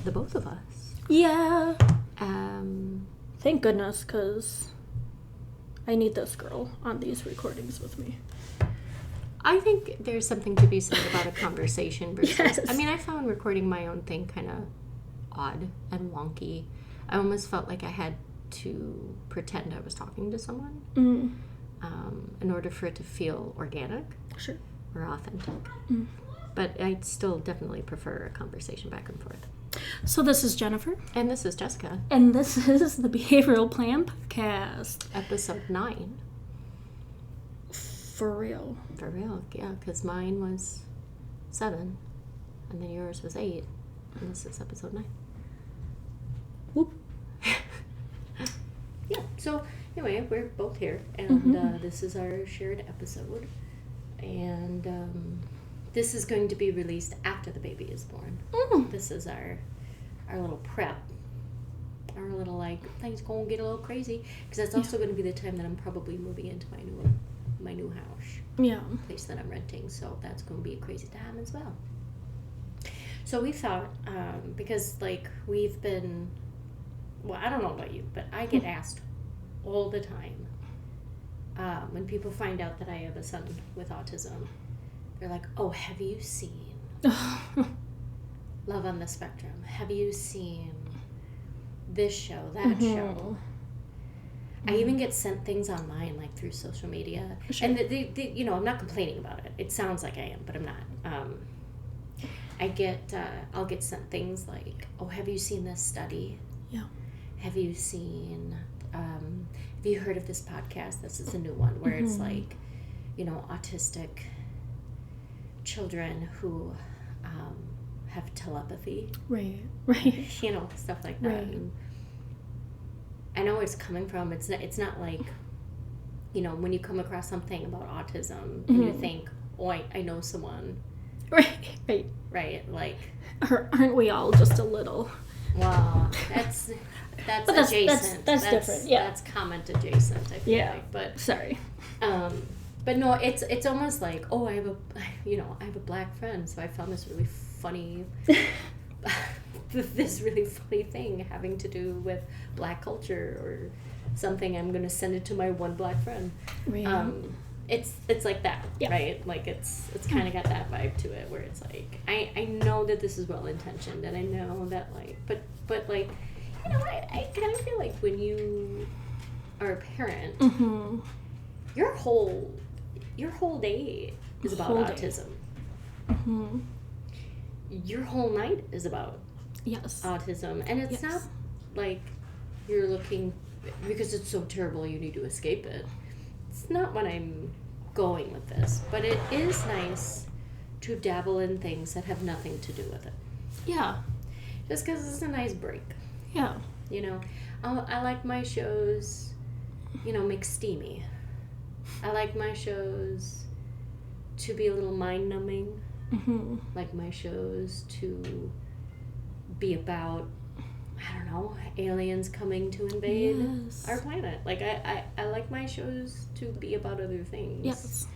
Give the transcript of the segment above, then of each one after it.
the both of us. Yeah. Thank goodness, because I need this girl on these recordings with me. I think there's something to be said about a conversation versus... Yes. I mean, I found recording my own thing kind of odd and wonky. I almost felt like I had to pretend I was talking to someone in order for it to feel organic. Sure. Or authentic. But I'd still definitely prefer a conversation back and forth. So this is Jennifer. And this is Jessica. And this is the Behavioral Plan Podcast. Episode 9. For real. For real, yeah, because mine was 7, and then yours was 8, and this is episode 9. Whoop. Yeah, so anyway, we're both here, and this is our shared episode, and this is going to be released after the baby is born. This is our little prep, our little, like, things going to get a little crazy, because that's also going to be the time that I'm probably moving into my new house. Yeah. Place that I'm renting, so that's going to be a crazy time as well. So we thought, because, like, we've been, well, I don't know about you, but I get asked all the time when people find out that I have a son with autism. They're like, oh, have you seen Love on the Spectrum? Have you seen this show, that show? I even get sent things online, like through social media. Sure. And they, you know, I'm not complaining about it. It sounds like I am, but I'm not. I'll get sent things like, oh, have you seen this study? Yeah. Have you seen, have you heard of this podcast? This is a new one where it's like, you know, autistic children who have telepathy. Right. You know, stuff like that. Right. And I know where it's coming from. It's not like, you know, when you come across something about autism and you think, oh, I know someone. Right. Like, aren't we all just a little? Well, that's adjacent. That's different. Yeah. That's comment adjacent, I feel like. But sorry. But no, it's almost like, oh, I have a black friend, so I found this really funny this really funny thing having to do with black culture or something. I'm going to send it to my one black friend. Right. It's like that, right? Like it's kind of got that vibe to it where it's like, I know that this is well intentioned, and I know that, like, but like, you know, I kind of feel like when you are a parent, your whole day is about autism. Your whole night is about autism, and it's not like you're looking because it's so terrible you need to escape it. It's not what I'm going with this, but it is nice to dabble in things that have nothing to do with it. Yeah. Just because it's a nice break. Yeah. You know, I like my shows, you know, McSteamy. I like my shows to be a little mind-numbing. Like my shows to be about, I don't know, aliens coming to invade our planet. Like, I like my shows to be about other things. Yes.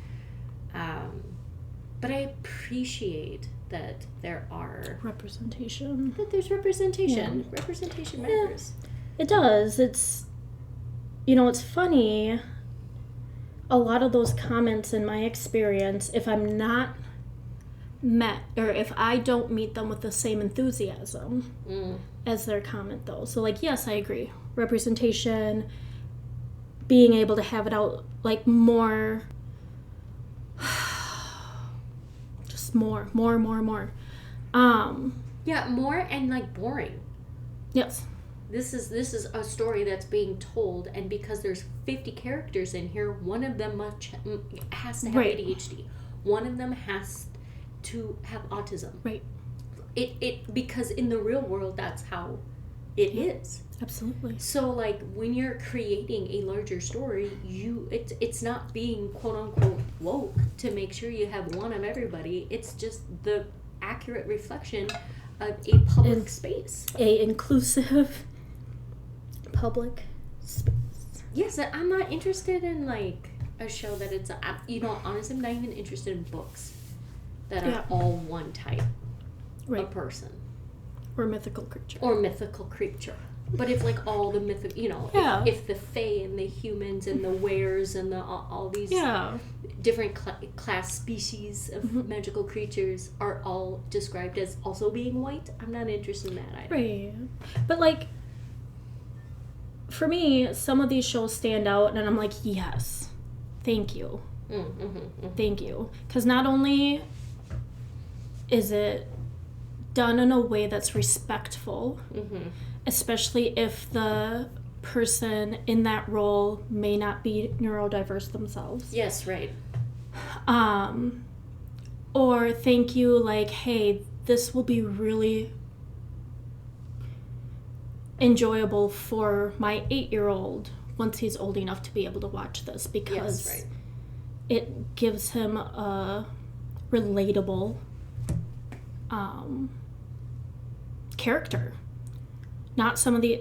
But I appreciate that there are... representation. That there's representation. Yeah. Representation matters. It does. It's, you know, it's funny. A lot of those comments, in my experience, if I'm not met, or if I don't meet them with the same enthusiasm as their comment, though. So, like, yes, I agree. Representation, being able to have it out, like, more, just more. Yeah, more and, like, boring. Yes. This is a story that's being told, and because there's 50 characters in here, one of them has to have ADHD. One of them has to have autism. Right. It because in the real world that's how it is. Absolutely. So, like, when you're creating a larger story, it's not being quote unquote woke to make sure you have one of everybody. It's just the accurate reflection of a public space. A inclusive public space. Yes, I'm not interested in, like, a show that it's, you know, honestly, I'm not even interested in books that are all one type of person. Or mythical creature. Or mythical creature. But if like all the mythic, you know, if the fae and the humans and the wares and the all these different class species of magical creatures are all described as also being white, I'm not interested in that either. Right. But like, for me, some of these shows stand out and I'm like, yes, thank you. Thank you. Because not only is it done in a way that's respectful, especially if the person in that role may not be neurodiverse themselves. Yes, right. Or thank you, like, hey, this will be really enjoyable for my 8-year-old once he's old enough to be able to watch this, because it gives him a relatable character. Not some of the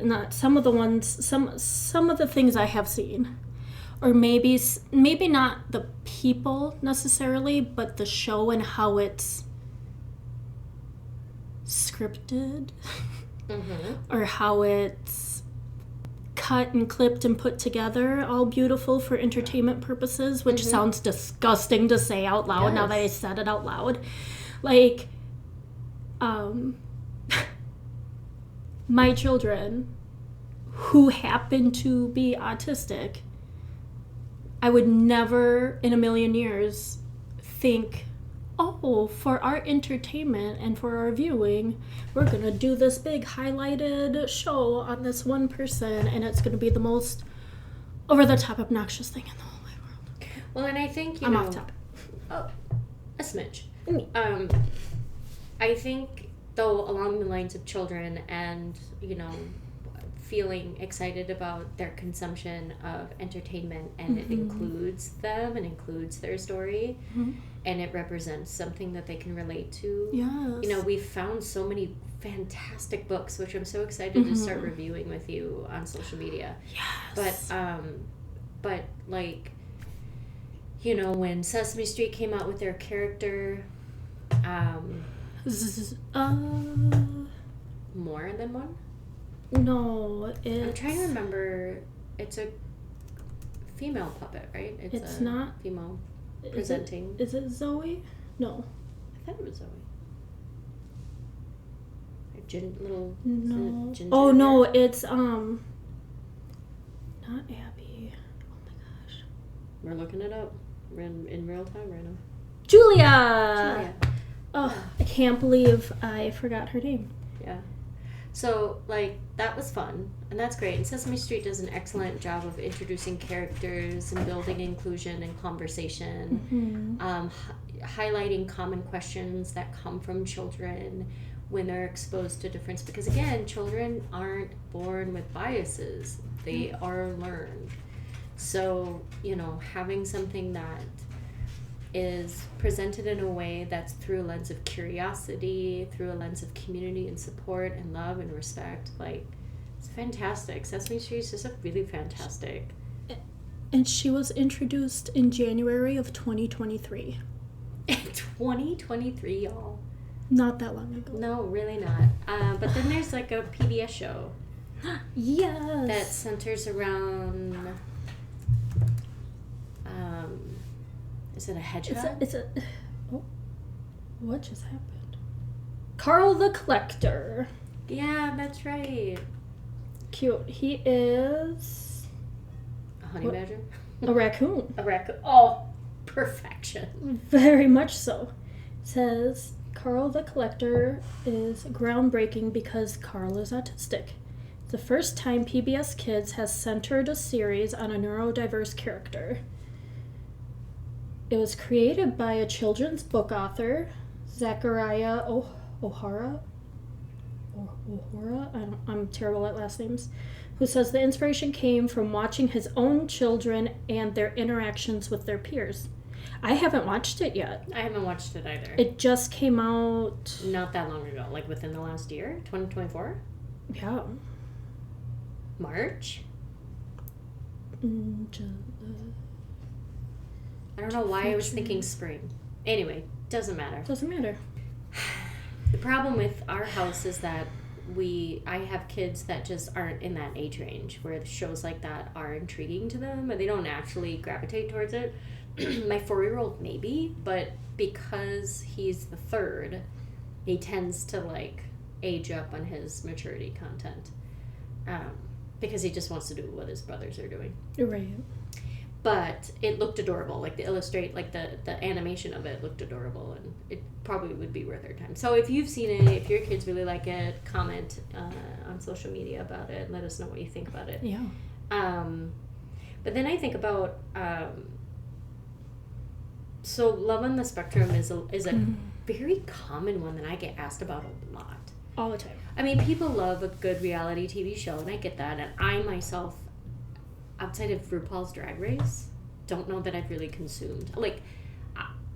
things I have seen, or maybe not the people necessarily, but the show and how it's scripted, or how it's cut and clipped and put together, all beautiful for entertainment purposes, which sounds disgusting to say out loud now that I said it out loud. Like, my children who happen to be autistic, I would never in a million years think, oh, for our entertainment and for our viewing, we're going to do this big highlighted show on this one person, and it's going to be the most over-the-top obnoxious thing in the whole wide world. Well, and I think, I'm off topic. Oh, a smidge. I think, though, along the lines of children and, you know, feeling excited about their consumption of entertainment, and it includes them and includes their story, and it represents something that they can relate to. Yes. You know, we've found so many fantastic books, which I'm so excited to start reviewing with you on social media. Yes. But like, you know, when Sesame Street came out with their character, more than one? No, I'm trying to remember. It's a female puppet, right? It's not female presenting. Is it Zoe? No. I thought it was Zoe. Little. No. Oh no, it's not Abby. Oh my gosh. We're looking it up. We're in real time right now. Julia. Oh, I can't believe I forgot her name. Yeah. So, like, that was fun, and that's great. And Sesame Street does an excellent job of introducing characters and building inclusion and conversation, highlighting common questions that come from children when they're exposed to difference. Because, again, children aren't born with biases. They are learned. So, you know, having something that is presented in a way that's through a lens of curiosity, through a lens of community and support and love and respect, like, it's fantastic. Sesame Street is just a really fantastic. And she was introduced in January of 2023. 2023, y'all. Not that long ago. No, really not. But then there's like a PBS show. Yes. That centers around. Is it a hedgehog? Oh, what just happened? Carl the Collector. Yeah, that's right. Cute. He is A honey badger? A raccoon. A raccoon. Oh, perfection. Very much so. It says Carl the Collector is groundbreaking because Carl is autistic. It's the first time PBS Kids has centered a series on a neurodiverse character. It was created by a children's book author, Zachariah O'Hara. I'm terrible at last names. Who says the inspiration came from watching his own children and their interactions with their peers. I haven't watched it yet. I haven't watched it either. It just came out... Not that long ago, like within the last year, 2024? Yeah. March? I don't know why I was thinking spring. Anyway, doesn't matter. Doesn't matter. The problem with our house is that I have kids that just aren't in that age range where shows like that are intriguing to them, and they don't naturally gravitate towards it. My 4-year-old maybe, but because he's the third, he tends to like age up on his maturity content, because he just wants to do what his brothers are doing. Right. But it looked adorable. Like the animation of it looked adorable, and it probably would be worth our time. So if you've seen it, if your kids really like it, comment on social media about it. Let us know what you think about it. Yeah. But then I think about so Love on the Spectrum is a very common one that I get asked about a lot. All the time. I mean, people love a good reality TV show, and I get that. And I myself, outside of RuPaul's Drag Race, don't know that I've really consumed. Like,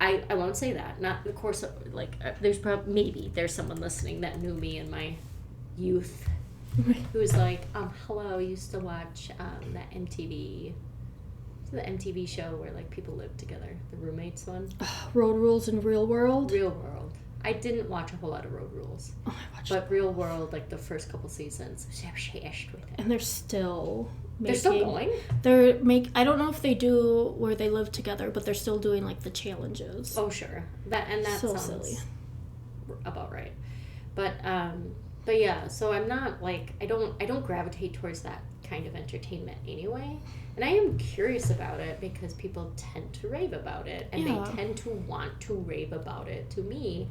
I won't say that. Not, of course, like, there's someone listening that knew me in my youth who's like, hello, I used to watch that the MTV show where, like, people live together. The roommates one. Road Rules and Real World? Real World. I didn't watch a whole lot of Road Rules. Oh, I watched But Real World, like, the first couple seasons, was obsessed with it. And they're still making... They're still going? I don't know if they do where they live together, but they're still doing, like, the challenges. Oh, sure. That so sounds silly. About right. But yeah, so I'm not, like, I don't gravitate towards that kind of entertainment anyway. And I am curious about it because people tend to rave about it, and they tend to want to rave about it to me.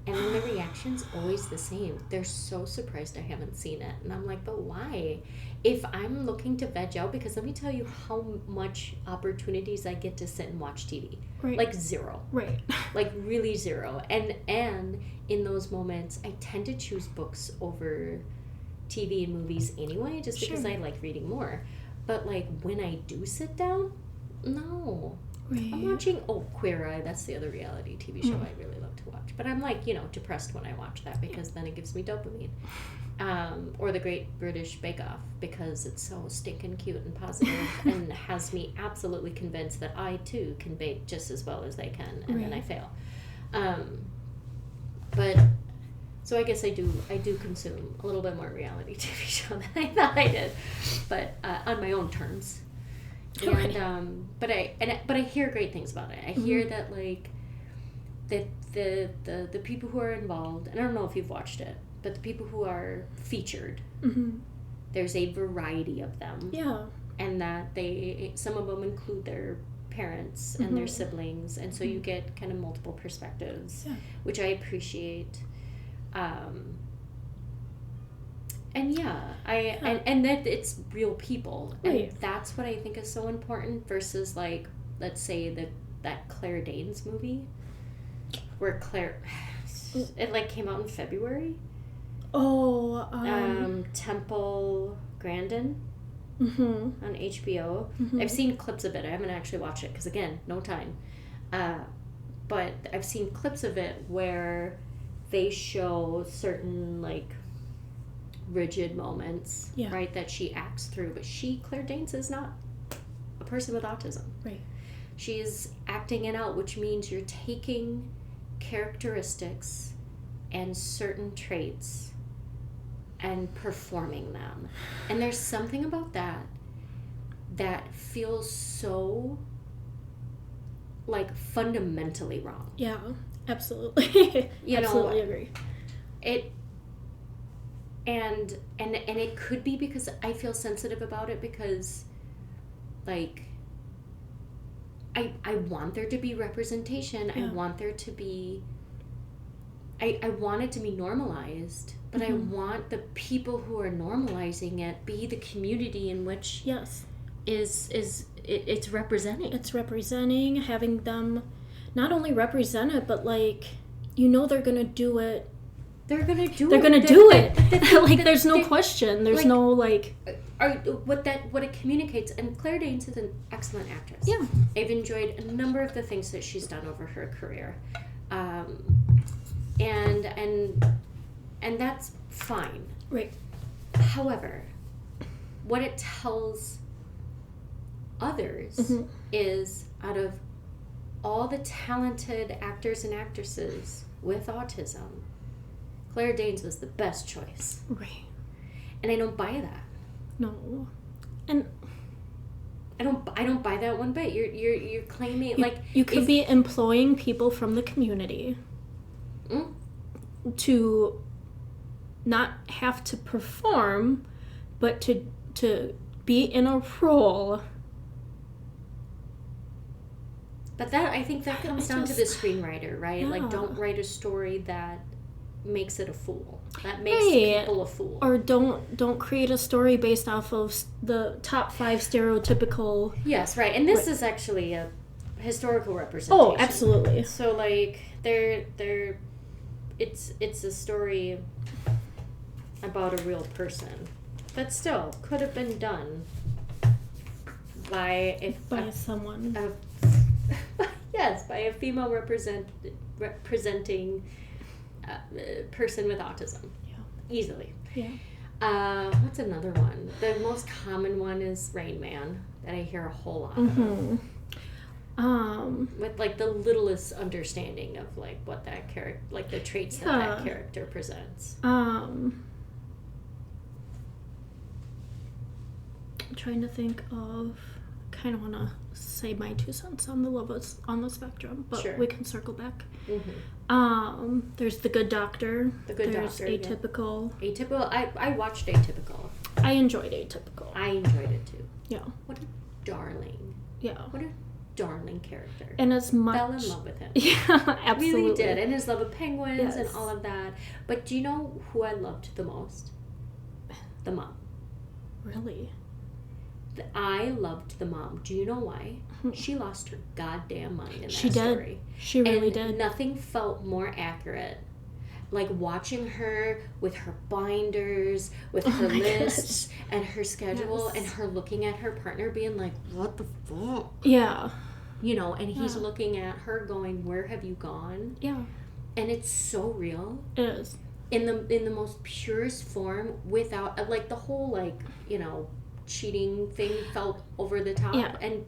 And then the reaction's always the same. They're so surprised I haven't seen it. And I'm like, but why? If I'm looking to veg out, because let me tell you how much opportunities I get to sit and watch TV. Right. Like zero. Right. Like really zero. And in those moments, I tend to choose books over TV and movies anyway, just because I like reading more. But like when I do sit down, no. Right. I'm watching Queer Eye. That's the other reality TV show I really love to watch. But I'm like, depressed when I watch that because then it gives me dopamine. Or The Great British Bake Off because it's so stinking cute and positive and has me absolutely convinced that I too can bake just as well as they can, and then I fail. But so I guess I do consume a little bit more reality TV show than I thought I did, but on my own terms. And but I hear great things about it. I hear that like the people who are involved, and I don't know if you've watched it, but the people who are featured, there's a variety of them. Yeah. And that some of them include their parents and their siblings, and so you get kind of multiple perspectives, which I appreciate. And and that it's real people, and that's what I think is so important versus like, let's say that Claire Danes movie where Claire, it like came out in February. Temple Grandin on HBO. I've seen clips of it. I haven't actually watched it because again, no time. But I've seen clips of it where they show certain like rigid moments, right, that she acts through. But Claire Danes is not a person with autism. Right. She's acting it out, which means you're taking characteristics and certain traits and performing them. And there's something about that feels so like fundamentally wrong. Yeah, absolutely. Absolutely agree. And it could be because I feel sensitive about it because like I want there to be representation. I want there to be I want it to be normalized, but I want the people who are normalizing it be the community in which it's representing. It's representing, having them not only represent it, but like they're gonna do it. They're gonna do it. Like there's no question. There's no like. What it communicates. And Claire Danes is an excellent actress. Yeah, I've enjoyed a number of the things that she's done over her career, and that's fine. Right. However, what it tells others is out of all the talented actors and actresses with autism, Claire Danes was the best choice. Right. And I don't buy that. No. And I don't buy that one bit. You're claiming you could be employing people from the community to not have to perform, but to be in a role. But I think that comes down to the screenwriter, right? Yeah. Don't write a story that makes it a fool. That makes people a fool. Or don't create a story based off of the top 5 stereotypical. Yes, right. And this is actually a historical representation. Oh, absolutely. So it's a story about a real person, but still could have been done by someone. Yes, by a female representing person with autism. Yeah. Easily. Yeah. What's another one? The most common one is Rain Man that I hear a whole lot of. With the littlest understanding of what that character, the traits that character presents. I'm trying to think of. Kind of want to say my 2 cents on the levels on the spectrum, but sure. We can circle back. Mm-hmm. There's The Good Doctor. There's Atypical. Yeah. Atypical. I watched Atypical. I enjoyed Atypical. I enjoyed it too. Yeah. What a darling. Yeah. What a darling character. And as much fell in love with him. Yeah, absolutely. Really did. And his love of penguins and Yes. all of that. But do you know who I loved the most? The mom. Really? I loved the mom. Do you know why? She lost her goddamn mind in that She story. She really did. Nothing felt more accurate. Watching her with her binders, with her lists and her schedule, and her looking at her partner being like, what the fuck? Yeah. And he's looking at her going, where have you gone? Yeah. And it's so real. It is. In the most purest form, without, the whole, cheating thing felt over the top and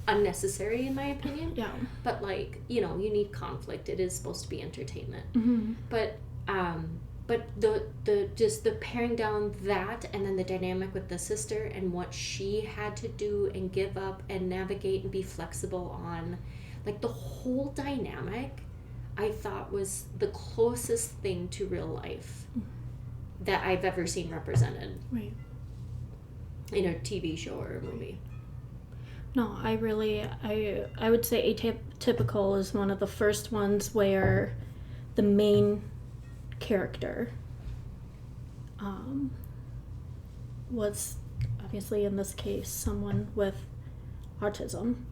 unnecessary in my opinion. Yeah. But you need conflict. It is supposed to be entertainment. Mm-hmm. But the just the paring down that, and then the dynamic with the sister and what she had to do and give up and navigate and be flexible on, the whole dynamic, I thought was the closest thing to real life that I've ever seen represented. Right. In a TV show or a movie. No, I would say Atypical is one of the first ones where the main character was obviously in this case someone with autism,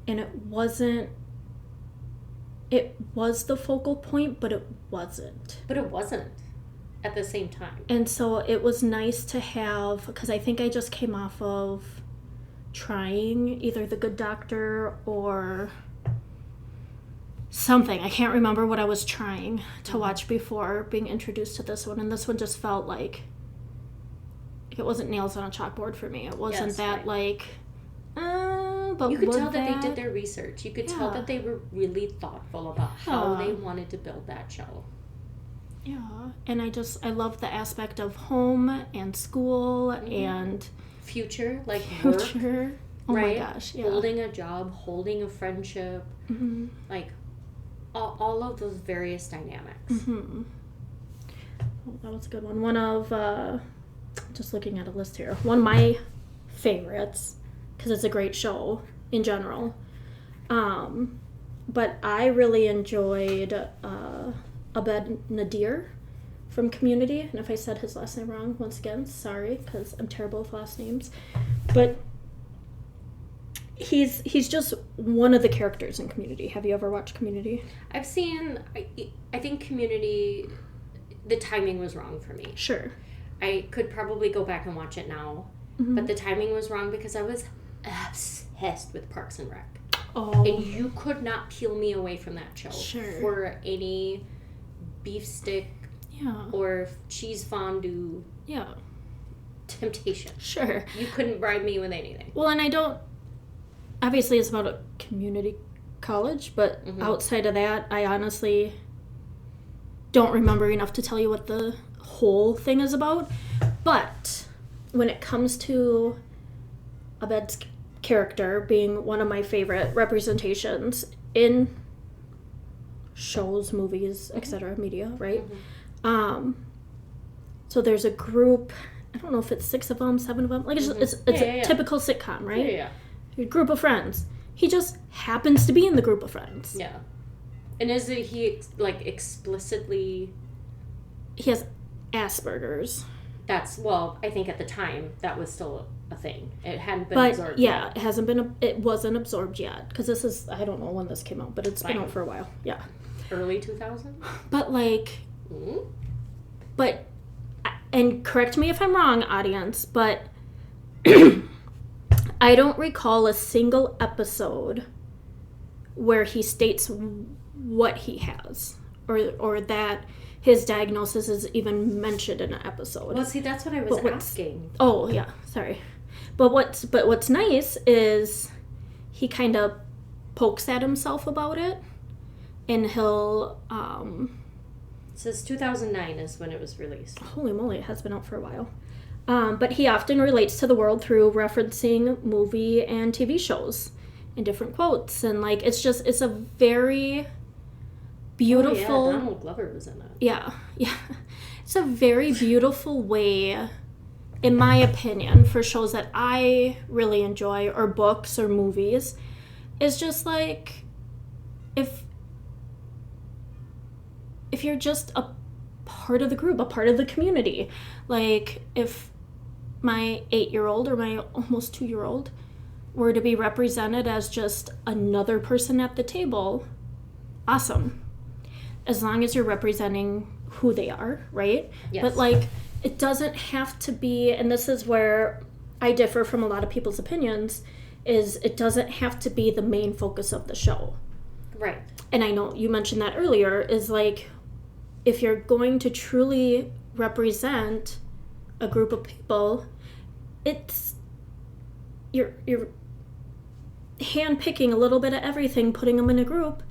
and it was the focal point, but it wasn't. At the same time. And so it was nice to have, because I think I just came off of trying either The Good Doctor or something. I can't remember what I was trying to watch before being introduced to this one. And this one just felt like it wasn't nails on a chalkboard for me. It wasn't but you could tell that they did their research. You could tell that they were really thoughtful about how they wanted to build that show. Yeah, and I love the aspect of home and school and future, future. Work, oh right? My gosh, yeah. Holding a job, holding a friendship, all of those various dynamics. Mm-hmm. Oh, that was a good one. One of just looking at a list here. One of my favorites, because it's a great show in general. But I really enjoyed Abed Nadir from Community, and if I said his last name wrong, once again, sorry, because I'm terrible with last names. But he's just one of the characters in Community. Have you ever watched Community? I've seen. I think Community. The timing was wrong for me. Sure. I could probably go back and watch it now, but the timing was wrong because I was obsessed with Parks and Rec. Oh. And you could not peel me away from that show for any beef stick or cheese fondue temptation. Sure. You couldn't bribe me with anything. Well, and I don't... Obviously, it's about a community college, but outside of that, I honestly don't remember enough to tell you what the whole thing is about. But when it comes to Abed's character being one of my favorite representations in shows, movies, etc., media, right? So there's a group, I don't know if it's 6 of them, 7 of them, like it's a typical sitcom, right? A group of friends. He just happens to be in the group of friends. Yeah. And is it he, like, explicitly... He has Asperger's. That's, well, I think at the time, that was still a thing. It hadn't been absorbed yet. It hasn't been, it wasn't absorbed yet. Because this is, I don't know when this came out, but it's been out for a while. Yeah. Early 2000s? But, like... But, and correct me if I'm wrong, audience, but... I don't recall a single episode where he states what he has, or that his diagnosis is even mentioned in an episode. Well, see, that's what I was asking. Oh, yeah, sorry. But what's nice is he kind of pokes at himself about it, and he'll... It says 2009 is when it was released. Holy moly, it has been out for a while. But he often relates to the world through referencing movie and TV shows and different quotes. And, like, it's a very beautiful... Oh, yeah, Donald Glover was in it. Yeah. It's a very beautiful way, in my opinion, for shows that I really enjoy, or books or movies. It's just, like, if you're just a part of the group, a part of the community. Like, if my 8-year-old or my almost 2-year-old were to be represented as just another person at the table, awesome. As long as you're representing who they are, right? Yes. But, like, it doesn't have to be, and this is where I differ from a lot of people's opinions, is it doesn't have to be the main focus of the show. Right. And I know you mentioned that earlier, is like, if you're going to truly represent a group of people, it's you're hand-picking a little bit of everything, putting them in a group,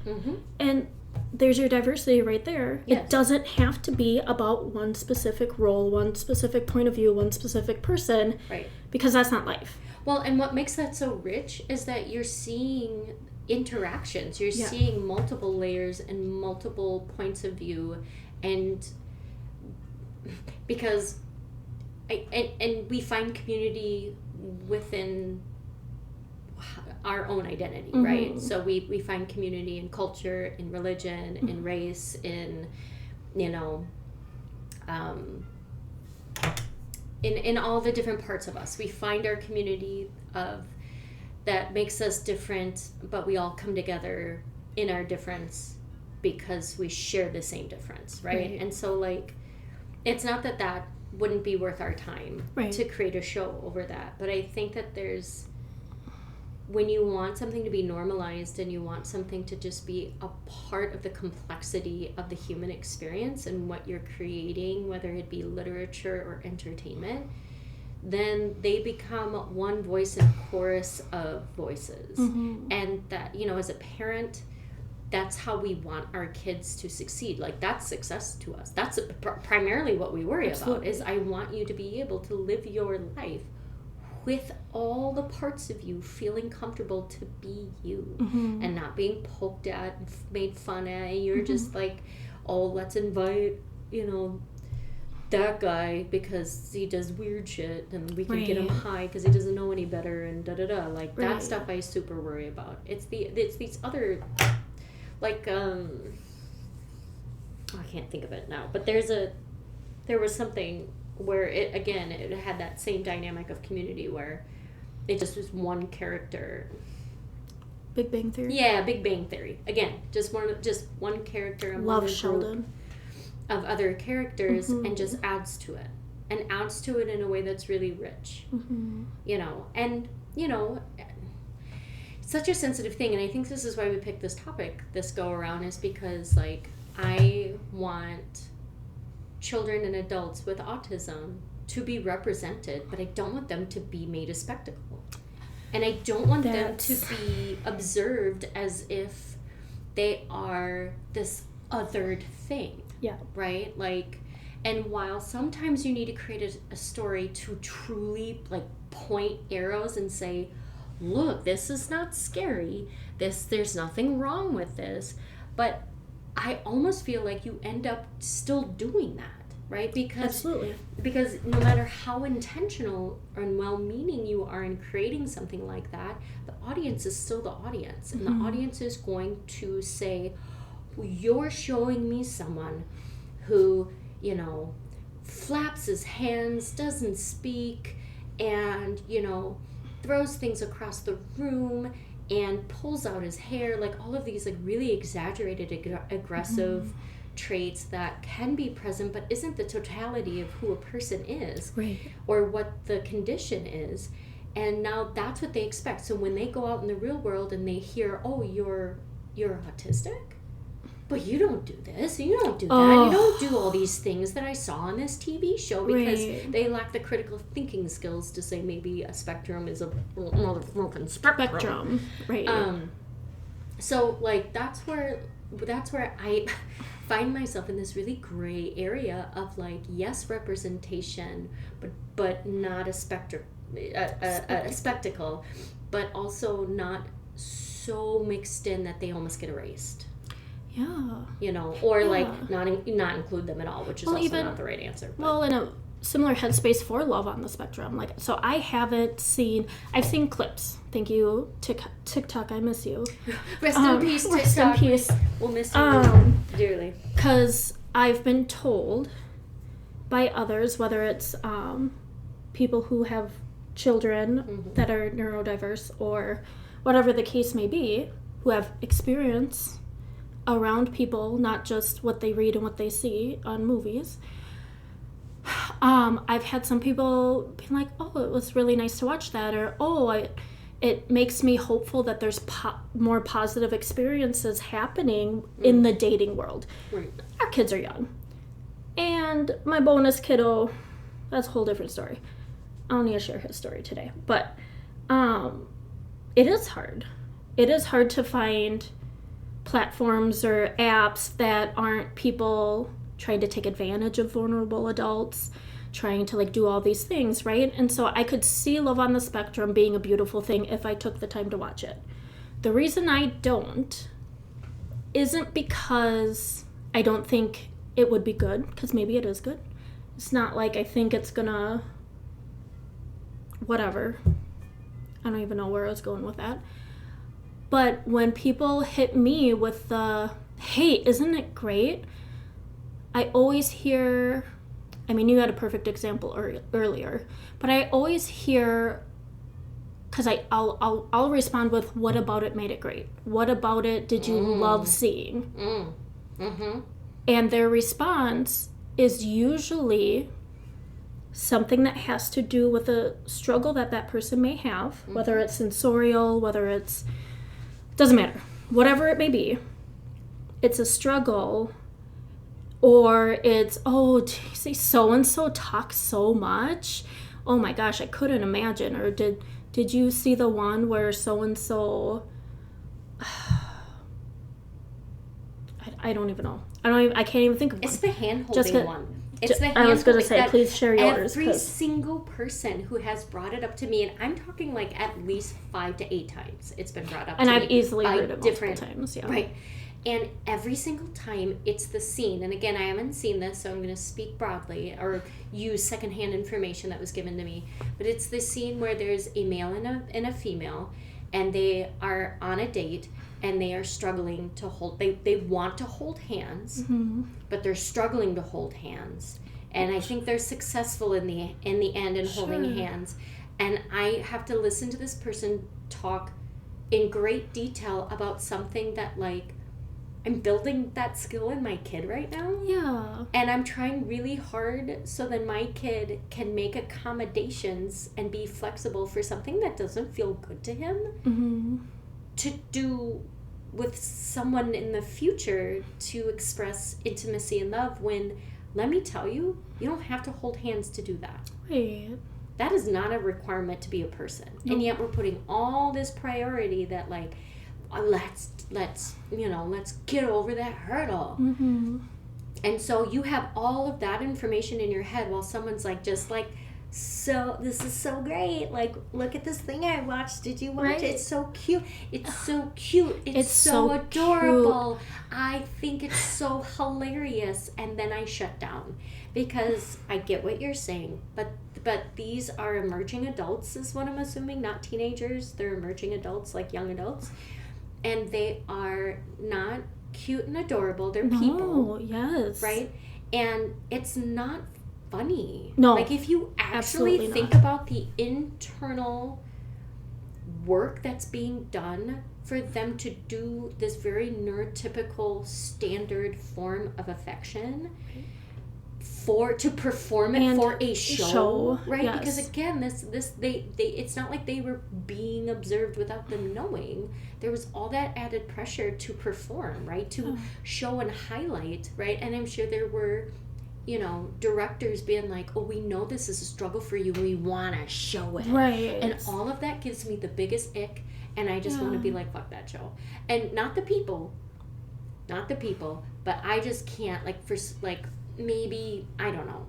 and there's your diversity right there. Yes. It doesn't have to be about one specific role, one specific point of view, one specific person, right? Because that's not life. Well, and what makes that so rich is that you're seeing interactions, you're seeing multiple layers and multiple points of view, and because and we find community within our own identity, right? So we find community in culture, in religion, in race, in, you know, in all the different parts of us. We find our community of that makes us different, but we all come together in our difference because we share the same difference, right? And so, like, it's not that wouldn't be worth our time to create a show over that, but I think that there's, when you want something to be normalized and you want something to just be a part of the complexity of the human experience and what you're creating, whether it be literature or entertainment, then they become one voice and chorus of voices. And that, you know, as a parent, that's how we want our kids to succeed. Like, that's success to us. That's primarily what we worry about, is I want you to be able to live your life with all the parts of you feeling comfortable to be you and not being poked at and made fun at. You're just like, oh, let's invite, you know, that guy because he does weird shit and we can get him high because he doesn't know any better and da-da-da. Like, that stuff I super worry about. It's these other, like, I can't think of it now, but there was something where it had that same dynamic of community where it just was one character. Big Bang Theory? Yeah, Big Bang Theory. Again, just one character and Love Sheldon. Of other characters and just adds to it. And adds to it in a way that's really rich. You know, and, you know, such a sensitive thing, and I think this is why we picked this topic this go around, is because, like, I want children and adults with autism to be represented, but I don't want them to be made a spectacle. And I don't want them to be observed as if they are this othered thing. Yeah. Right? Like, and while sometimes you need to create a story to truly like point arrows and say, look, this is not scary. There's nothing wrong with this. But I almost feel like you end up still doing that, right? Absolutely. Because no matter how intentional and well-meaning you are in creating something like that, the audience is still the audience. And the audience is going to say, you're showing me someone who, flaps his hands, doesn't speak, and, throws things across the room and pulls out his hair, like all of these like really exaggerated aggressive traits that can be present but isn't the totality of who a person is, right, or what the condition is. And now that's what they expect. So when they go out in the real world and they hear, oh, you're autistic, but you don't do this, and you don't do that, you don't do all these things that I saw on this TV show, because they lack the critical thinking skills to say maybe a spectrum is a motherfucking spectrum. Right. So like that's where I find myself in this really gray area of like, yes, representation, but not a spectrum, a spectacle, but also not so mixed in that they almost get erased. Yeah. Or like not include them at all, which is also not the right answer. But. Well, in a similar headspace for Love on the Spectrum, like, so I've seen clips. Thank you, TikTok, I miss you. Rest in peace, TikTok. Rest in peace. We'll miss you dearly. Because I've been told by others, whether it's people who have children that are neurodiverse or whatever the case may be, who have experience around people, not just what they read and what they see on movies. I've had some people be like, oh, it was really nice to watch that, or it makes me hopeful that there's more positive experiences happening in the dating world. Right. Our kids are young. And my bonus kiddo, that's a whole different story. I don't need to share his story today. But it is hard. It is hard to find platforms or apps that aren't people trying to take advantage of vulnerable adults, trying to like do all these things, right? And so I could see Love on the Spectrum being a beautiful thing if I took the time to watch it. The reason I don't isn't because I don't think it would be good, because maybe it is good. It's not like I think it's gonna whatever. I don't even know where I was going with that. But when people hit me with the, hey, isn't it great? I always hear, I mean, you had a perfect example earlier, but I always hear, because I'll respond with, what about it made it great? What about it did you love seeing? And their response is usually something that has to do with a struggle that person may have, whether it's sensorial, whether it's, doesn't matter, whatever it may be. It's a struggle, or it's, oh, geez, so-and-so talks so much. Oh my gosh, I couldn't imagine. Or did you see the one where so-and-so, I don't even know. I can't even think of one. It's the hand-holding one. It's the I was going to say, please share yours. Every single person who has brought it up to me, and I'm talking like at least 5 to 8 times it's been brought up to me. And I've easily heard it multiple times, yeah. Right. And every single time it's the scene, and again, I haven't seen this, so I'm going to speak broadly or use secondhand information that was given to me, but it's the scene where there's a male and a female, and they are on a date, and they are struggling to hold, they want to hold hands, but they're struggling to hold hands. And I think they're successful in the end in holding hands. And I have to listen to this person talk in great detail about something that, like, I'm building that skill in my kid right now. Yeah. And I'm trying really hard so that my kid can make accommodations and be flexible for something that doesn't feel good to him. To do with someone in the future, to express intimacy and love, when, let me tell you, you don't have to hold hands to do that. Right. That is not a requirement to be a person. Nope. And yet we're putting all this priority that, like, let's get over that hurdle. And so you have all of that information in your head while someone's like, just like, so this is so great. Like, look at this thing I watched. Did you watch it? It's so cute. It's so cute. It's so adorable. Cute. I think it's so hilarious. And then I shut down because I get what you're saying. But these are emerging adults is what I'm assuming, not teenagers. They're emerging adults, like young adults. And they are not cute and adorable. They're people. Yes. Right? And it's not funny. No. Like, if you actually think about the internal work that's being done for them to do this very neurotypical standard form of affection to perform it and for a show, right? Yes. Because again, they it's not like they were being observed without them knowing. There was all that added pressure to perform, right? To show and highlight, right? And I'm sure there were, directors being like, oh, we know this is a struggle for you. We want to show it. Right. And all of that gives me the biggest ick. And I just want to be like, fuck that show. And not the people, but I just can't, maybe, I don't know.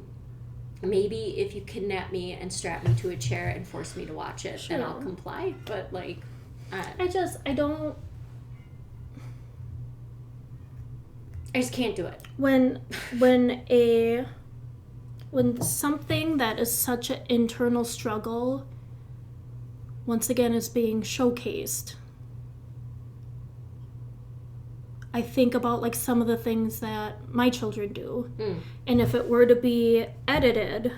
Maybe if you kidnap me and strap me to a chair and force me to watch it, then I'll comply. But, I just can't do it. When something that is such an internal struggle, once again, is being showcased, I think about some of the things that my children do. And if it were to be edited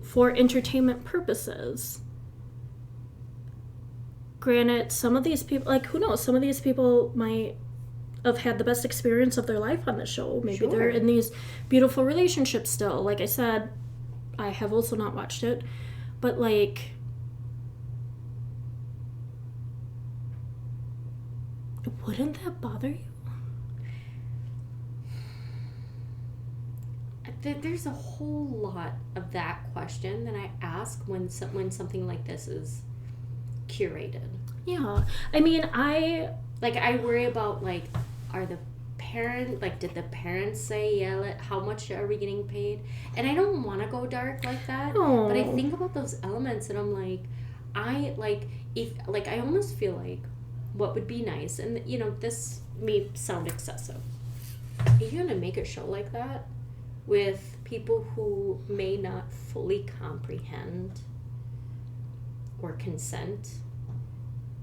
for entertainment purposes, granted, some of these people, who knows, some of these people might have had the best experience of their life on the show. Maybe they're in these beautiful relationships still. Like I said, I have also not watched it, but wouldn't that bother you? There's a whole lot of that question that I ask when something like this is curated. Yeah. I mean, I worry about, are the parent, did the parents say, how much are we getting paid? And I don't want to go dark like that, but I think about those elements and I'm like, I almost feel like what would be nice, and this may sound excessive, if you're going to make a show like that with people who may not fully comprehend or consent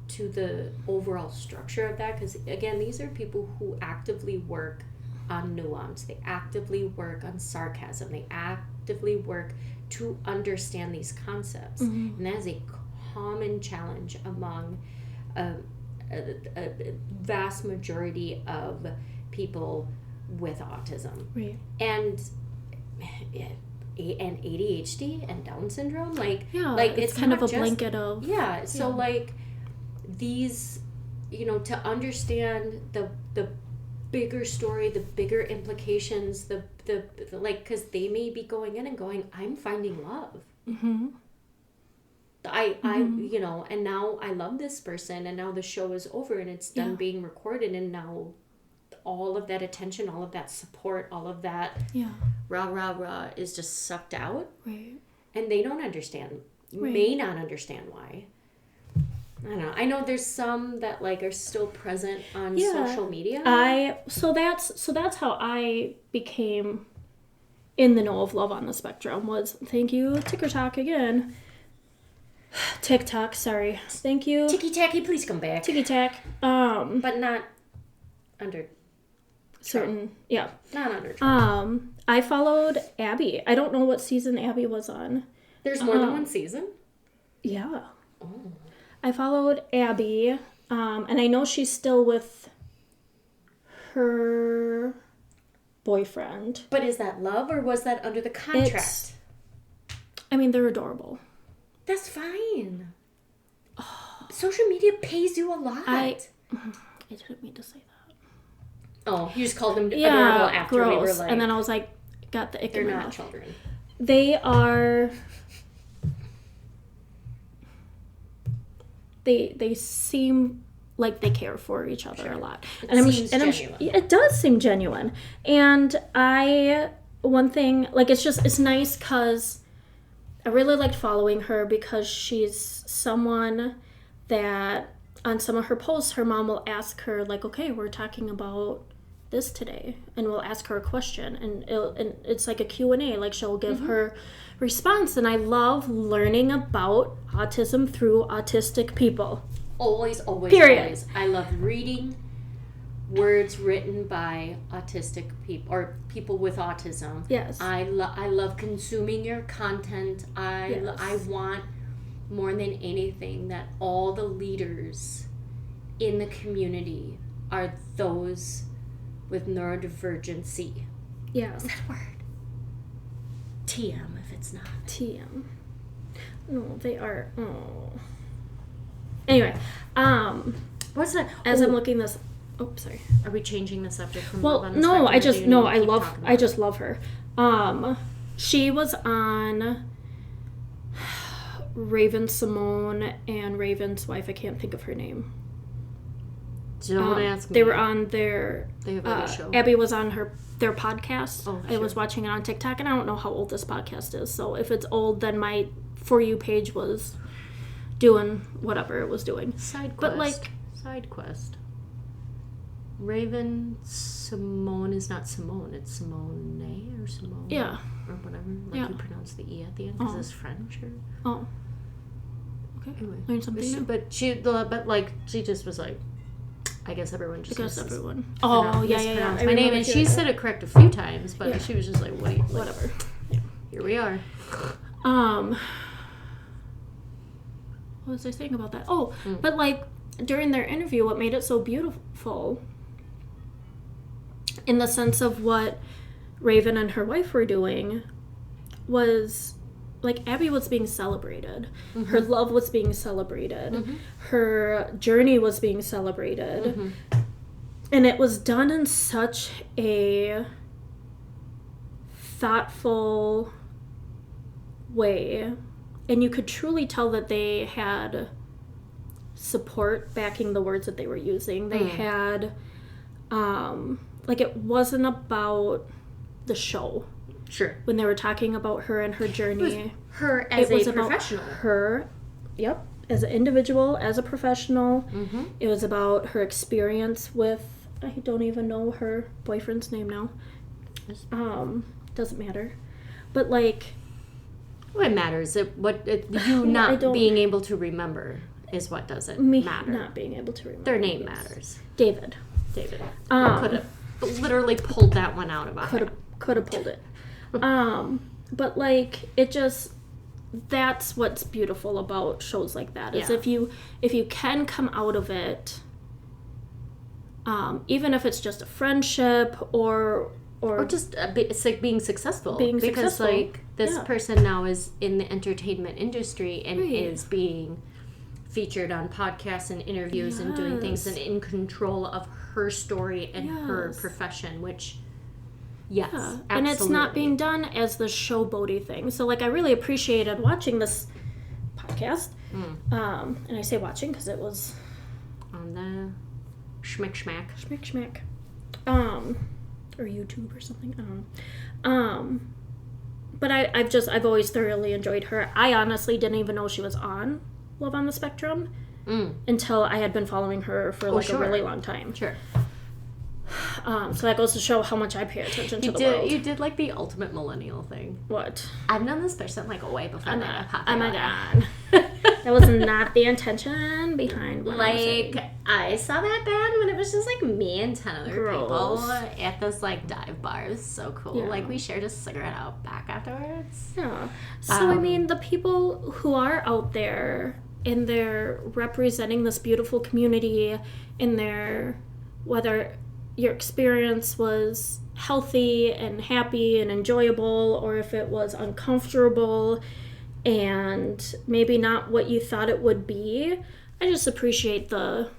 to the overall structure of that, because again, these are people who actively work on nuance, they actively work on sarcasm, they actively work to understand these concepts. And that is a common challenge among a vast majority of people with autism. Right. And ADHD and Down syndrome, it's kind of a blanket of these, to understand the bigger story, the bigger implications, the because they may be going in and going, I'm finding love. I and now I love this person, and now the show is over and it's done being recorded, and now all of that attention, all of that support, all of that rah is just sucked out. Right. And they don't understand, may not understand why. I don't know. I know there's some that are still present on social media. So that's how I became in the know of Love on the Spectrum, was thank you TikTok again. TikTok, sorry. Thank you. Ticky Tacky, please come back. Ticky Tack. But not under certain Trump. Yeah. Not under Trump. I followed Abby. I don't know what season Abby was on. There's more than one season? Yeah. Oh. I followed Abby, and I know she's still with her boyfriend. But is that love, or was that under the contract? They're adorable. That's fine. Oh. Social media pays you a lot. I didn't mean to say that. Oh, you just called them adorable after gross. We were and then I was like, got the ick. They're not children. They are... They seem like they care for each other a lot. It seems genuine. It does seem genuine. And one thing, like, it's nice because I really liked following her because she's someone that on some of her posts, her mom will ask her, like, okay, we're talking about this today, and we'll ask her a question, and it's like a Q&A, like she'll give her response. And I love learning about autism through autistic people. Always. Period. Always. I love reading words written by autistic people or people with autism. Yes. I love consuming your content. I want more than anything that all the leaders in the community are those with neurodivergency. Yeah. Is that a word? TM if it's not. TM. No, they are. Oh. Anyway, What's that? as I'm looking this. Oh, sorry. Are we changing the subject from Well, Love on the no, Spectrum? I just love her. She was on Raven Simone and Raven's wife. I can't think of her name. Don't ask me. They were on their. They have a show. Abby was on their podcast. Oh, I was watching it on TikTok, and I don't know how old this podcast is. So if it's old, then my For You page was doing whatever it was doing. Side quest. But like side quest. Raven Simone is not Simone. It's Simone or Simone. Yeah. Or whatever. Like you pronounce the E at the end because it's French or. Oh. Okay. Anyway, learn something new. But she just was like, I guess everyone just because everyone. mispronounced my name, and she said it correct a few times, but she was just like, "What? Whatever." Yeah. Here we are. What was I saying about that? Oh, but like during their interview, what made it so beautiful, in the sense of what Raven and her wife were doing, was like Abby was being celebrated. Mm-hmm. Her love was being celebrated. Mm-hmm. Her journey was being celebrated. Mm-hmm. And it was done in such a thoughtful way. And you could truly tell that they had support backing the words that they were using. They had, like, it wasn't about the show. Sure. When they were talking about her and her journey. Her as a professional. Her, yep, as an individual, as a professional. Mm-hmm. It was about her experience with, I don't even know her boyfriend's name now. Doesn't matter. But, like... What matters? Being able to remember is what doesn't matter. Not being able to remember. Their name matters. David. Could have literally pulled that one out of a hat. Could have pulled it. But like it just, that's what's beautiful about shows like that is if you can come out of it, even if it's just a friendship or just it's like being successful because like this person now is in the entertainment industry and is being featured on podcasts and interviews and doing things and in control of her story and her profession, which and it's not being done as the showboaty thing. So like I really appreciated watching this podcast, and I say watching because it was on the Schmick, or YouTube or something. I don't know. But I've always thoroughly enjoyed her. I honestly didn't even know she was on Love on the Spectrum until I had been following her for a really long time. Sure. So that goes to show how much I pay attention to the world. You did like the ultimate millennial thing. What? I've known this person like way before they got popular. Oh my god. That was not the intention behind what I saw that band when it was just like me and 10 other people at this like dive bar. It was so cool. Yeah. Like we shared a cigarette out back afterwards. Yeah. So I mean the people who are out there and they're representing this beautiful community in their, whether your experience was healthy and happy and enjoyable or if it was uncomfortable and maybe not what you thought it would be. I just appreciate the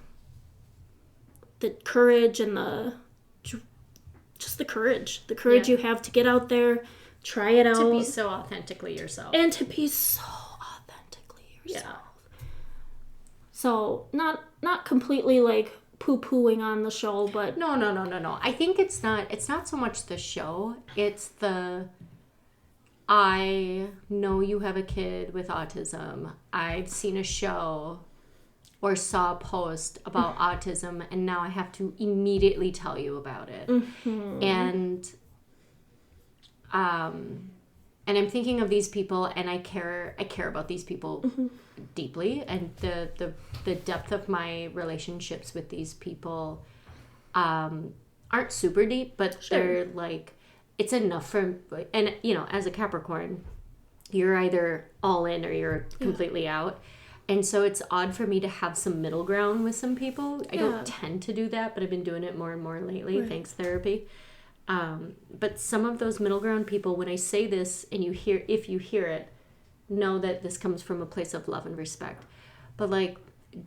courage and the courage you have to get out there, try it out. To be so authentically yourself. And to be so authentically yourself. So not completely like poo-pooing on the show, but No. I think it's not so much the show. It's I know you have a kid with autism. I've seen a show or saw a post about autism, and now I have to immediately tell you about it. And I'm thinking of these people, and I care about these people deeply, and the depth of my relationships with these people aren't super deep, but they're like, it's enough for, and as a Capricorn, you're either all in or you're completely out. And so it's odd for me to have some middle ground with some people. I don't tend to do that, but I've been doing it more and more lately, thanks therapy. But some of those middle ground people, when I say this and if you hear it, know that this comes from a place of love and respect. But like,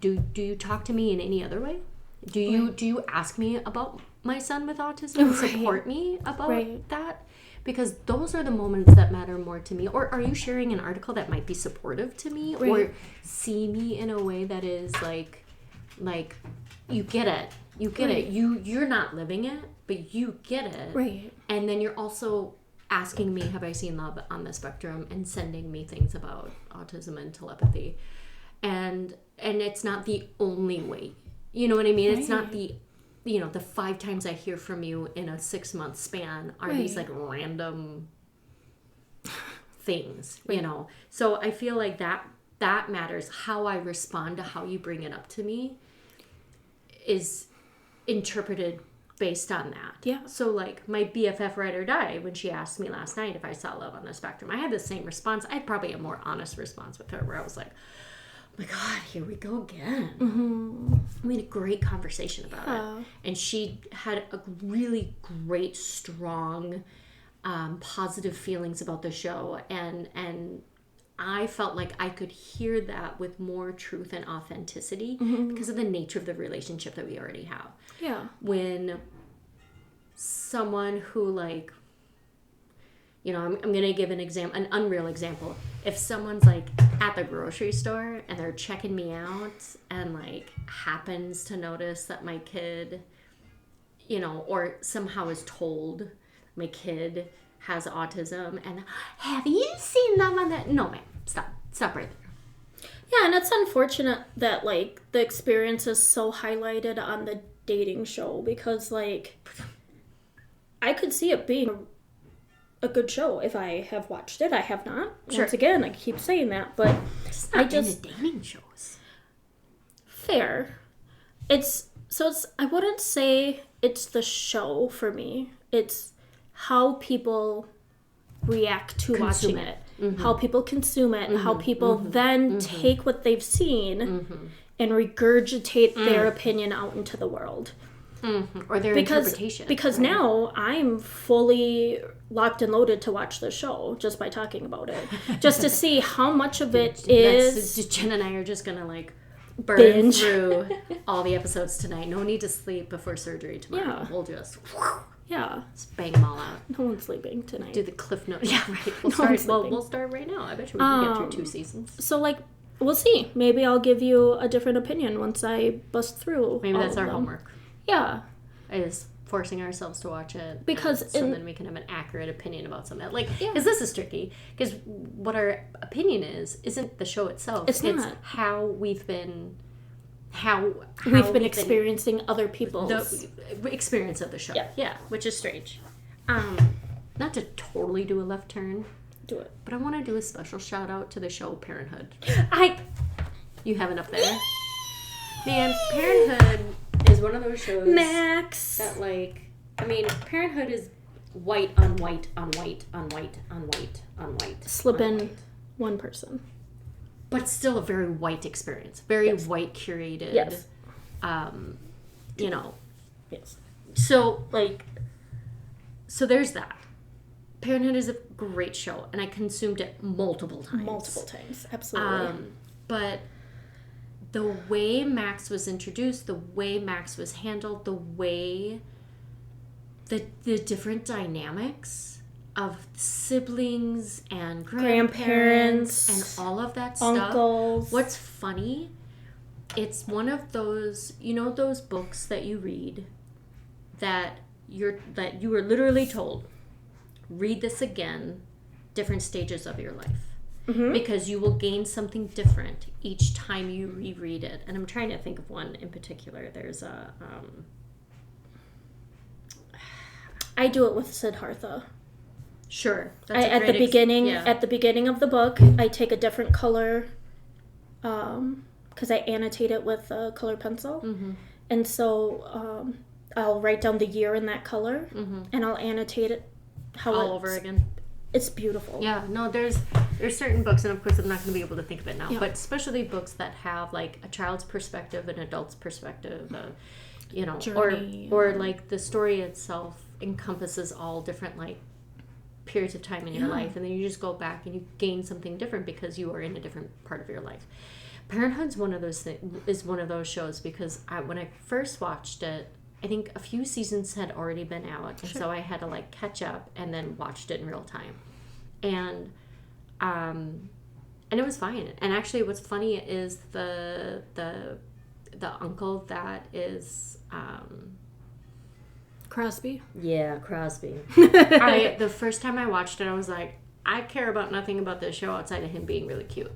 do you talk to me in any other way? Do you ask me about my son with autism and support me about that? Because those are the moments that matter more to me. Or are you sharing an article that might be supportive to me or see me in a way that is like you get it. You get it. You're not living it, but you get it. Right. And then you're also asking me, have I seen love on the spectrum, and sending me things about autism and telepathy. And it's not the only way. You know what I mean? Right. It's not the 5 times I hear from you in a 6-month span are these like random things, So I feel like that matters. How I respond to how you bring it up to me is interpreted based on that. Yeah. So like my BFF Ride or Die, when she asked me last night if I saw love on the spectrum, I had the same response. I had probably a more honest response with her where I was like, oh my God, here we go again. We had a great conversation about it. And she had a really great, strong, positive feelings about the show. And I felt like I could hear that with more truth and authenticity because of the nature of the relationship that we already have. Yeah. When someone who like, I'm going to give an unreal example. If someone's like at the grocery store and they're checking me out and like happens to notice that my kid, or somehow is told my kid has autism and have you seen them on that? No, ma'am. Stop right there. Yeah, and it's unfortunate that like the experience is so highlighted on the dating show because like I could see it being a good show if I have watched it. I have not. Sure. Once again, I keep saying that, but it's not into dating shows. Fair. It's I wouldn't say it's the show for me. It's how people react to watching it. How people consume it, how people then take what they've seen and regurgitate their opinion out into the world. Or their interpretation. Because now I'm fully locked and loaded to watch the show just by talking about it. Just to see how much of it is... Jen and I are just going to like burn through all the episodes tonight. No need to sleep before surgery tomorrow. Yeah. We'll just... Yeah. Just bang them all out. No one's sleeping tonight. Do the cliff notes. Yeah, right. We'll start right now. I bet you we can get through 2 seasons. So, like, we'll see. Maybe I'll give you a different opinion once I bust through. Maybe that's our homework. Yeah. Is forcing ourselves to watch it. Because... then we can have an accurate opinion about something. Like, because this is tricky. Because what our opinion isn't the show itself. It's not. How we've been... we've been experiencing other people's the experience of the show. Yeah, which is strange. Not to totally do a left turn. Do it. But I want to do a special shout out to the show Parenthood. You have it up there. Man, Parenthood is one of those shows Max that like, Parenthood is white on white on white on white on white on white. Slip in one person. But still a very white experience. Very white curated. Yes. Yes. So, so there's that. Parenthood is a great show, and I consumed it multiple times. Absolutely. But the way Max was introduced, the way Max was handled, the way the different dynamics of siblings and grandparents and all of that uncles. stuff. What's funny it's one of those, you know, those books that you read that you were literally told, read this again, different stages of your life. Mm-hmm. Because you will gain something different each time you reread it. And I'm trying to think of one in particular. There's a... I do it with Siddhartha. Sure. At the beginning of the book, I take a different color because I annotate it with a color pencil. Mm-hmm. And so I'll write down the year in that color, mm-hmm. and I'll annotate it all over again. It's beautiful. Yeah, no, there's certain books, and of course I'm not going to be able to think of it now, but especially books that have like a child's perspective, an adult's perspective, you know, journey, or like the story itself encompasses all different like periods of time in your life, and then you just go back and you gain something different because you are in a different part of your life. Parenthood's one of those shows because when I first watched it, I think a few seasons had already been out, and so I had to like catch up and then watched it in real time, and it was fine. And actually, what's funny is the uncle that is Crosby. Yeah, Crosby. The first time I watched it, I was like, I care about nothing about this show outside of him being really cute,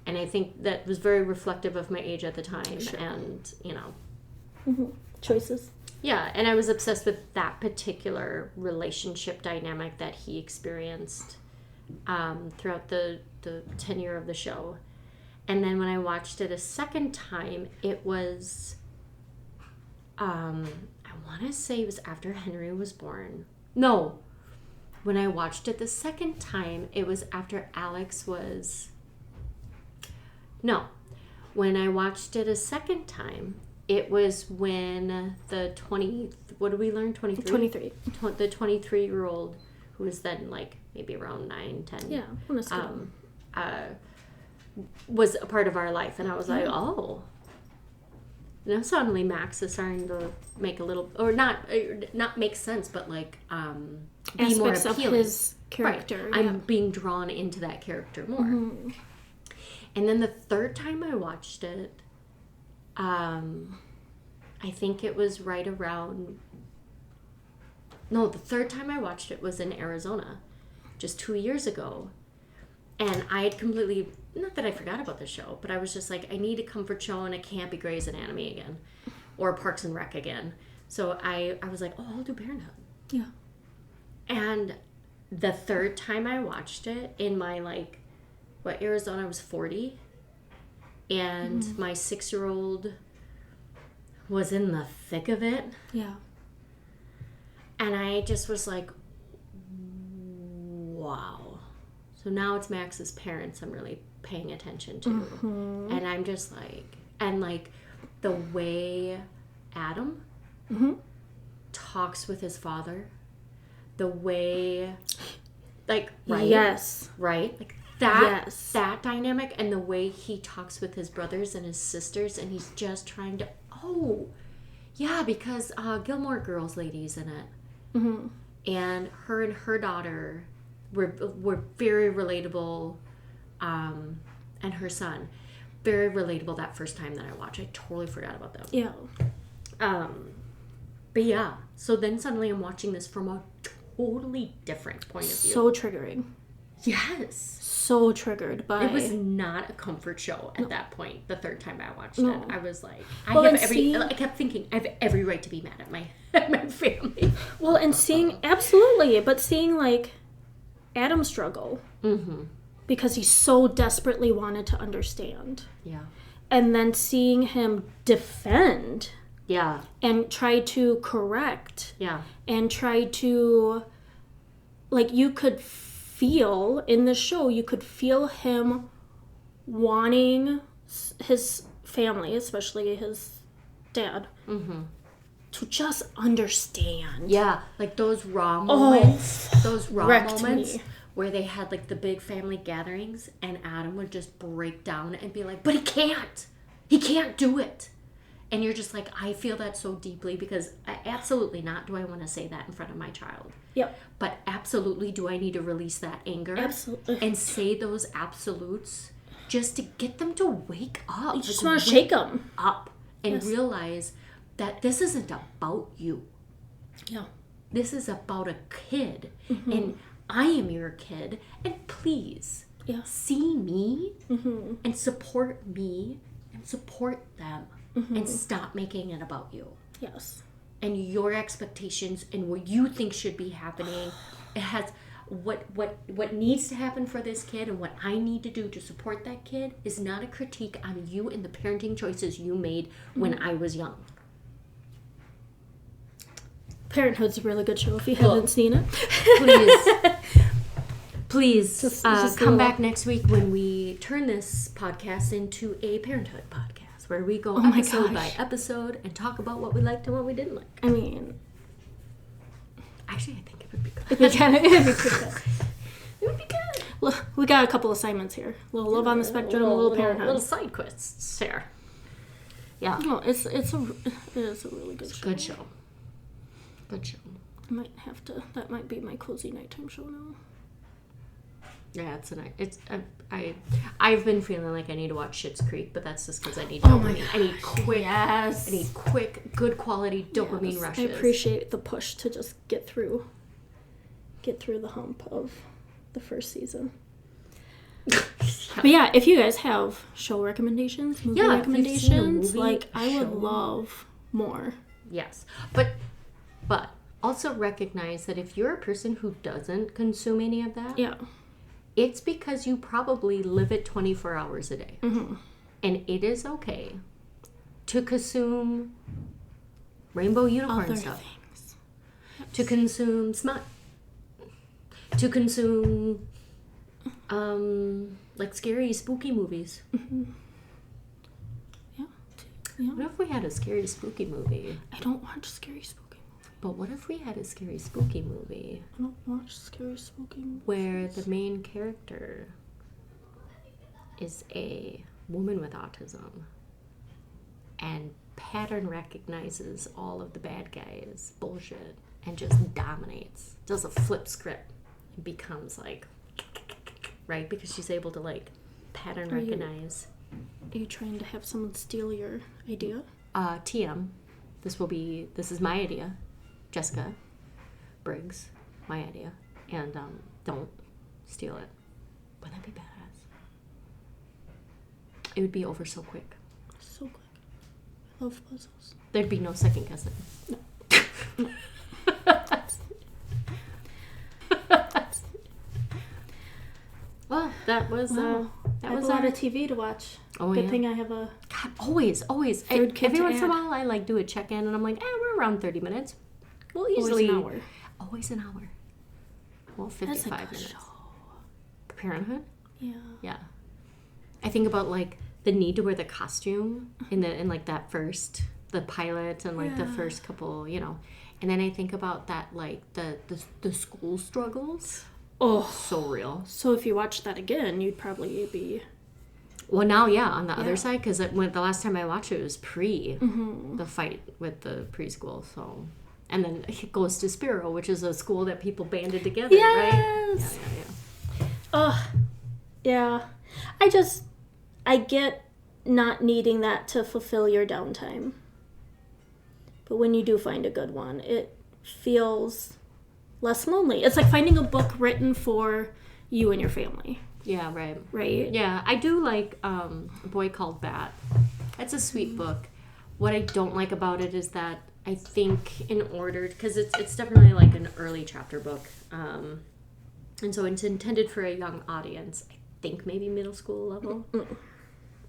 and I think that was very reflective of my age at the time, and you know. Mm-hmm. Choices. Yeah, and I was obsessed with that particular relationship dynamic that he experienced throughout the tenure of the show. And then when I watched it a second time, it was, I want to say it was after Henry was born. No, when I watched it the second time, it was after Alex was... No, when I watched it a second time... It was when the 20, what did we learn? 23? 23. The 23-year-old, who was then like maybe around 9, 10. Yeah, was a part of our life. And I was like, oh. Now suddenly Max is starting to make a little, or not make sense, but like be more appealing. Of his character. Right. I'm being drawn into that character more. Mm-hmm. And then the third time I watched it, I think it was right around... No, the third time I watched it was in Arizona, just 2 years ago. And I had completely... Not that I forgot about the show, but I was just like, I need a comfort show and it can't be Grey's Anatomy again. Or Parks and Rec again. So I was like, oh, I'll do Parenthood. Yeah. And the third time I watched it in my, like... Arizona was 40... And my 6-year-old was in the thick of it. Yeah. And I just was like, wow. So now it's Max's parents I'm really paying attention to. Mm-hmm. And I'm just like, and like the way Adam talks with his father, the way, like, right? Yes. Right? Like, that dynamic, and the way he talks with his brothers and his sisters, and he's just trying to, because Gilmore Girls lady's in it. Mm-hmm. And her daughter were very relatable, and her son, very relatable that first time that I watched. I totally forgot about them. Yeah. But yeah, so then suddenly I'm watching this from a totally different point of view. So triggering. Yes. So triggered by... It was not a comfort show at that point, the third time I watched it. I was like, I kept thinking, I have every right to be mad at my family. Well, and seeing, absolutely, but seeing, like, Adam struggle. Mm-hmm. Because he so desperately wanted to understand. Yeah. And then seeing him defend. Yeah. And try to correct. Yeah. And try to, like, you could feel in the show, you could feel him wanting his family, especially his dad, to just understand. Yeah, like those raw moments, where they had like the big family gatherings, and Adam would just break down and be like, but he can't do it. And you're just like, I feel that so deeply, because absolutely not do I want to say that in front of my child. Yep. But absolutely do I need to release that anger. Absolutely. And say those absolutes just to get them to wake up. You just want to shake them up and realize that this isn't about you. Yeah. This is about a kid. And I am your kid. And please see me and support me and support them and stop making it about you. Yes. And your expectations and what you think should be happening. It has what needs to happen for this kid and what I need to do to support that kid is not a critique on you and the parenting choices you made when I was young. Parenthood's a really good show if you haven't seen it. Please just come back next week when we turn this podcast into a Parenthood podcast where we go episode by episode and talk about what we liked and what we didn't like. I mean, actually, I think it would be good. It'd be pretty good. It would be good. Look, we got a couple assignments here. A little Love on the Spectrum, a little Parenthood. Little side quests here. Yeah. No, it is a really good show. Good show. Good show. I might have to. That might be my cozy nighttime show now. Yeah, I've been feeling like I need to watch Schitt's Creek, but that's just because I need dopamine. I need quick. Yes. I need quick, good quality dopamine rushes. I appreciate the push to just get through the hump of the first season. But yeah, if you guys have show recommendations, movie recommendations, I would love more. Yes, but also recognize that if you're a person who doesn't consume any of that, it's because you probably live it 24 hours a day. And it is okay to consume rainbow unicorn stuff. Things. To consume smut. To consume like scary, spooky movies. Yeah. What if we had a scary, spooky movie? I don't watch scary, spooky. But what if we had a scary, spooky movie? I don't watch scary, spooky movies. Where the main character is a woman with autism and pattern recognizes all of the bad guys' bullshit and just dominates. Does a flip script and becomes like, right? Because she's able to like pattern recognize. Are you trying to have someone steal your idea? TM. This is my idea. Jessica Briggs, my idea, and don't steal it. Wouldn't that be badass? It would be over so quick. So quick. I love puzzles. There'd be no second guessing. No. Well, that was a lot of TV to watch. Oh, Good thing I have a God, always. Third kid Every once in a add. while, I like do a check-in, and I'm like, we're around 30 minutes. Well, easily Always an hour. Well, 55 minutes. Show. Parenthood? Yeah. Yeah. I think about like the need to wear the costume in like that first the pilot and like the first couple, And then I think about that like the school struggles. Oh, so real. So if you watched that again, you'd probably be Well, now, on the other side, because the last time I watched it was pre the fight with the preschool, so... And then it goes to Spiro, which is a school that people banded together, right? Yeah. Oh, yeah. I get not needing that to fulfill your downtime. But when you do find a good one, it feels less lonely. It's like finding a book written for you and your family. Yeah, right. Right? Yeah, I do like A Boy Called Bat. It's a sweet book. What I don't like about it is that I think in order, because it's definitely like an early chapter book, and so it's intended for a young audience. I think maybe middle school level,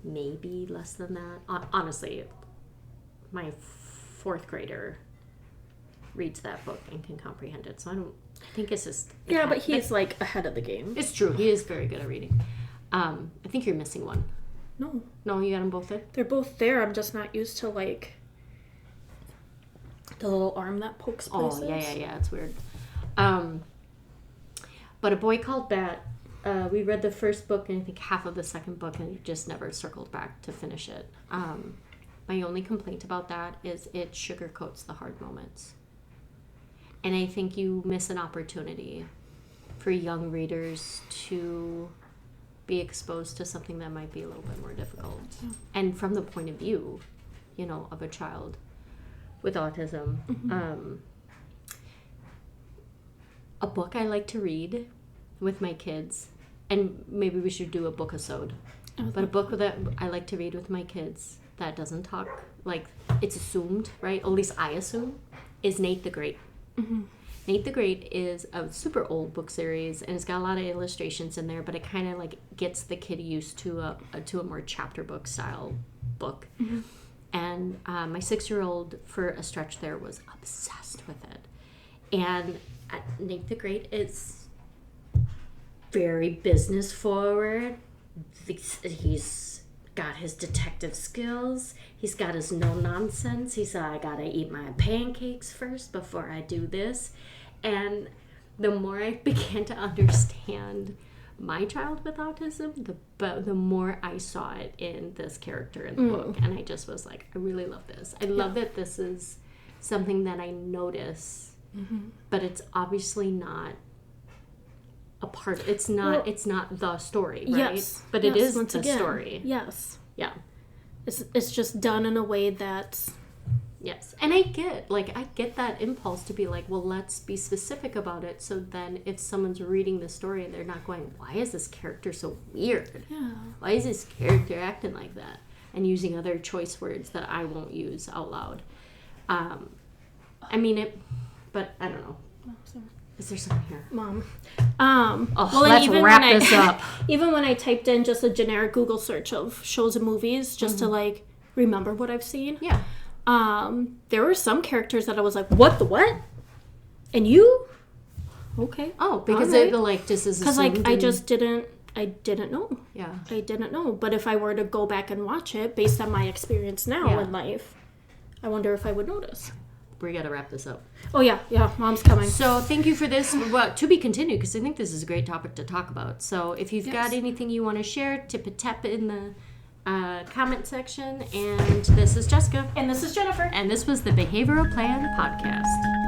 maybe less than that. Honestly, my fourth grader reads that book and can comprehend it, so I think it's just... Yeah, but he's like ahead of the game. It's true. He is very good at reading. I think you're missing one. No, you got them both there? They're both there. I'm just not used to like the little arm that pokes places. Oh, yeah. It's weird. But A Boy Called Bat, we read the first book and I think half of the second book and just never circled back to finish it. My only complaint about that is it sugarcoats the hard moments. And I think you miss an opportunity for young readers to be exposed to something that might be a little bit more difficult. And from the point of view, you know, of a child with autism. A book I like to read with my kids, and maybe we should do a book-a-sode, but a book that I like to read with my kids that doesn't talk, like, it's assumed, right? At least I assume, is Nate the Great. Nate the Great is a super old book series, and it's got a lot of illustrations in there, but it kind of like gets the kid used to a more chapter book style book. And my 6-year-old, for a stretch there, was obsessed with it. And Nate the Great is very business forward. He's got his detective skills. He's got his no nonsense. He said, I gotta eat my pancakes first before I do this. And the more I began to understand my child with autism, the more I saw it in this character in the book. And I just was like, I really love this. I love that this is something that I notice, but it's obviously not a part. It's not the story, right? Yes. But it is the story. Yes. Yeah. It's just done in a way that's... Yes. And I get that impulse to be like, well, let's be specific about it, so then if someone's reading the story and they're not going, why is this character so weird? Yeah. Why is this character acting like that? And using other choice words that I won't use out loud. I mean it, but I don't know. Oh, sorry. Is there something here? Mom. Let's wrap this up. Even when I typed in just a generic Google search of shows and movies, just to like remember what I've seen. Yeah. There were some characters that I was like, what the what? And you? Okay. Oh, because they're like, this is because like I didn't know. Yeah. I didn't know. But if I were to go back and watch it based on my experience now in life, I wonder if I would notice. We gotta wrap this up. Oh yeah, Mom's coming. So thank you for this. Well, to be continued, because I think this is a great topic to talk about. So if you've got anything you want to share, tip a tap in the comment section. And this is Jessica. And this is Jennifer. And this was the Behavioral Plan Podcast.